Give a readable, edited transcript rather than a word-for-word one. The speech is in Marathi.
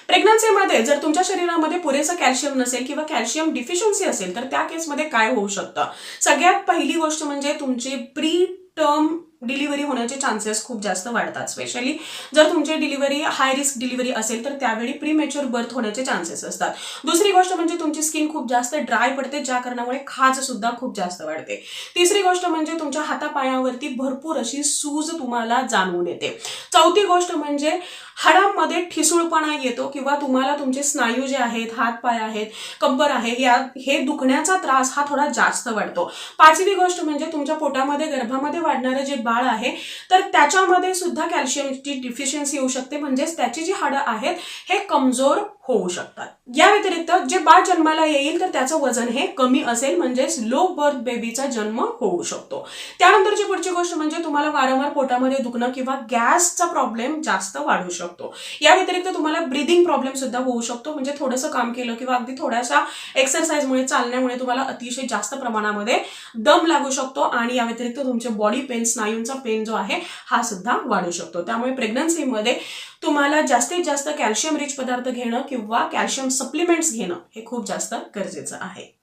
प्रेग्नन्सीमध्ये जर तुमच्या शरीरामध्ये पुरेसं कॅल्शियम नसेल किंवा कॅल्शियम डिफिशियन्सी असेल तर त्या केसमध्ये काय होऊ शकतं? सगळ्यात पहिली गोष्ट म्हणजे तुमची प्री टर्म डिलिव्हरी होण्याचे चान्सेस खूप जास्त वाढतात. स्पेशली जर तुमची डिलिव्हरी हाय रिस्क डिलिव्हरी असेल तर त्यावेळी प्रीमॅच्युअर बर्थ होण्याचे चान्सेस असतात. दुसरी गोष्ट म्हणजे तुमची स्किन खूप जास्त ड्राय पडते, ज्या कारणामुळे खाज सुद्धा खूप जास्त वाढते. तिसरी गोष्ट म्हणजे तुमच्या हातापायावरती भरपूर अशी सूज तुम्हाला जाणवून येते. चौथी गोष्ट म्हणजे हाडांमध्ये ठिसूळपणा येतो किंवा तुम्हाला तुमचे स्नायू जे आहेत, हात पाय आहेत, कंबर आहे, हे दुखण्याचा त्रास हा थोडा जास्त वाढतो. पाचवी गोष्ट म्हणजे तुमच्या पोटामध्ये गर्भामध्ये वाढणारे जे बाळ आहे तर त्याच्यामध्ये सुद्धा कॅल्शियमची डिफिशियन्सी येऊ शकते, म्हणजेच त्याची जी हाडं आहेत हे कमजोर होऊ शकतात. या व्यतिरिक्त जे बाळ जन्माला येईल तर त्याचं वजन हे कमी असेल, म्हणजेच लो बर्थ बेबीचा जन्म होऊ शकतो. त्यानंतरची पुढची गोष्ट म्हणजे तुम्हाला वारंवार पोटामध्ये दुखणं किंवा गॅसचा प्रॉब्लेम जास्त वाढू शकतो. या व्यतिरिक्त तुम्हाला ब्रीदिंग प्रॉब्लेम सुद्धा होऊ शकतो, म्हणजे थोडंसं काम केलं किंवा अगदी थोड्याशा एक्सरसाइजमुळे, चालण्यामुळे तुम्हाला अतिशय जास्त प्रमाणामध्ये दम लागू शकतो आणि या व्यतिरिक्त तुमचे बॉडी पेन, स्नायूंचा पेन जो आहे हा सुद्धा वाढू शकतो. त्यामुळे प्रेग्नन्सीमध्ये तुम्हाला जास्तीत जास्त कॅल्शियम रिच पदार्थ घेणं किंवा कॅल्शियम सप्लिमेंट्स घेणं हे खूप जास्त गरजेचं आहे.